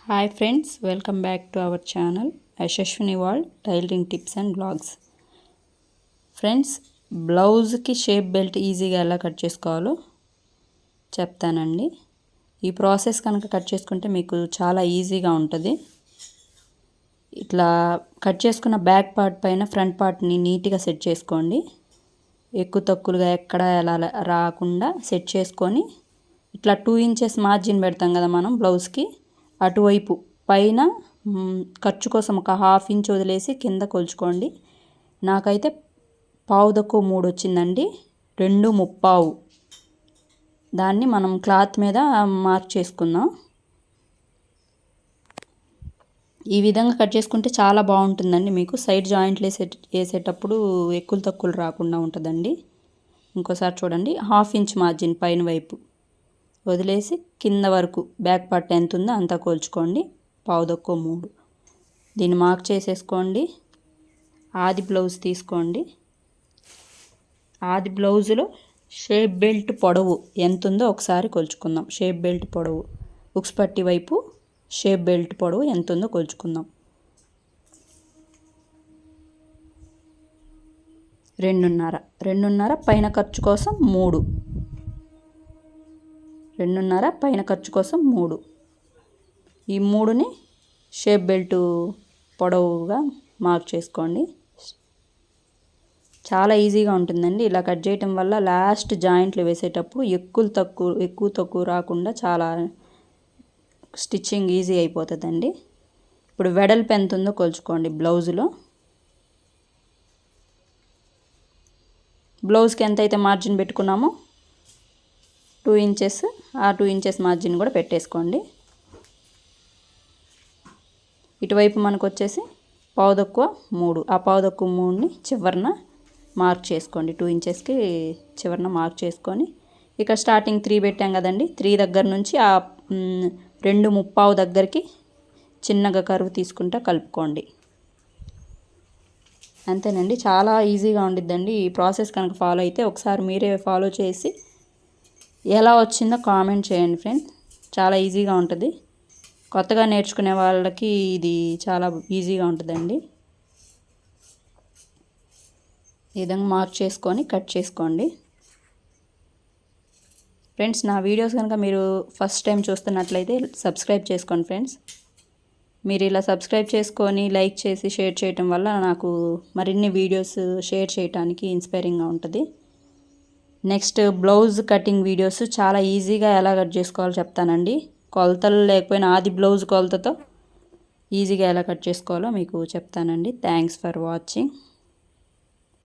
Hi friends, welcome back to our channel Yashaswini world tailoring tips and blogs. Friends, బ్లౌజ్కి shape belt ఈజీగా ఎలా cut చేసుకోవాలో చెప్తానండి. ఈ ప్రాసెస్ కనుక కట్ చేసుకుంటే మీకు చాలా ఈజీగా ఉంటుంది. ఇట్లా కట్ చేసుకున్న బ్యాక్ పార్ట్ పైన ఫ్రంట్ పార్ట్ని నీట్గా సెట్ చేసుకోండి. ఎక్కువ తక్కువగా ఎక్కడ ఎలా రాకుండా సెట్ చేసుకొని ఇట్లా 2 ఇంచెస్ మార్జిన్ పెడతాం కదా మనం బ్లౌజ్కి, అటువైపు పైన ఖర్చు కోసం ఒక 1/2 ఇంచ్ వదిలేసి కింద కొలుచుకోండి. నాకైతే 1/4 వచ్చిందండి. 2/3 దాన్ని మనం క్లాత్ మీద మార్క్ చేసుకుందాం. ఈ విధంగా కట్ చేసుకుంటే చాలా బాగుంటుందండి. మీకు సైడ్ జాయింట్లు వేసేటప్పుడు ఎక్కువ తక్కువలు రాకుండా ఉంటుందండి. ఇంకోసారి చూడండి, 1/2 ఇంచ్ మార్జిన్ పైన వైపు వదిలేసి కింద వరకు బ్యాక్ పార్ట్ ఎంత ఉందో అంతా కోల్చుకోండి. 1/4 దీన్ని మార్క్ చేసేసుకోండి. ఆది బ్లౌజ్ తీసుకోండి. ఆది బ్లౌజులో షేప్ బెల్ట్ పొడవు ఎంత ఉందో ఒకసారి కొలుచుకుందాం. షేప్ బెల్ట్ పొడవు ఉక్స్ పట్టి వైపు షేప్ బెల్ట్ పొడవు ఎంత ఉందో కొలుచుకుందాం. 2.5 పైన ఖర్చు కోసం 2.5 పైన ఖర్చు కోసం 3. ఈ 3ని షేప్ బెల్ట్ పొడవుగా మార్క్ చేసుకోండి. చాలా ఈజీగా ఉంటుందండి. ఇలా కట్ చేయటం వల్ల లాస్ట్ జాయింట్లు వేసేటప్పుడు ఎక్కువ తక్కువ రాకుండా చాలా స్టిచ్చింగ్ ఈజీ అయిపోతుందండి. ఇప్పుడు వెడల్పు ఎంత ఉందో కొలుచుకోండి. బ్లౌజ్కి ఎంతైతే మార్జిన్ పెట్టుకున్నామో 2 ఇంచెస్, ఆ 2 ఇంచెస్ మార్జిన్ కూడా పెట్టేసుకోండి. ఇటువైపు మనకు వచ్చేసి 1/4 ఆ 1/4 చివరన మార్క్ చేసుకోండి. 2 ఇంచెస్కి చివరన మార్క్ చేసుకొని ఇక్కడ స్టార్టింగ్ 3 పెట్టాం కదండి. 3 దగ్గర నుంచి ఆ 2/3 దగ్గరికి చిన్నగా కర్వ్ తీసుకుంటా కలుపుకోండి. అంతేనండి, చాలా ఈజీగా ఉండిద్దండి. ఈ ప్రాసెస్ కనుక ఫాలో అయితే ఒకసారి మీరే ఫాలో చేసి ఎలా వచ్చిందో కామెంట్ చేయండి ఫ్రెండ్స్. చాలా ఈజీగా ఉంటుంది. కొత్తగా నేర్చుకునే వాళ్ళకి ఇది చాలా ఈజీగా ఉంటుందండి. ఈ విధంగా మార్క్ చేసుకొని కట్ చేసుకోండి. ఫ్రెండ్స్, నా వీడియోస్ కనుక మీరు ఫస్ట్ టైం చూస్తున్నట్లయితే సబ్స్క్రైబ్ చేసుకోండి ఫ్రెండ్స్. మీరు ఇలా సబ్స్క్రైబ్ చేసుకొని లైక్ చేసి షేర్ చేయటం వల్ల నాకు మరిన్ని వీడియోస్ షేర్ చేయడానికి ఇన్స్పైరింగ్గా ఉంటుంది. నెక్స్ట్ బ్లౌజ్ కటింగ్ వీడియోస్ చాలా ఈజీగా ఎలా కట్ చేసుకోవాలో చెప్తానండి. కొలతలు లేకపోయినా ఆది బ్లౌజ్ కొలతతో ఈజీగా ఎలా కట్ చేసుకోవాలో మీకు చెప్తానండి. Thanks for watching.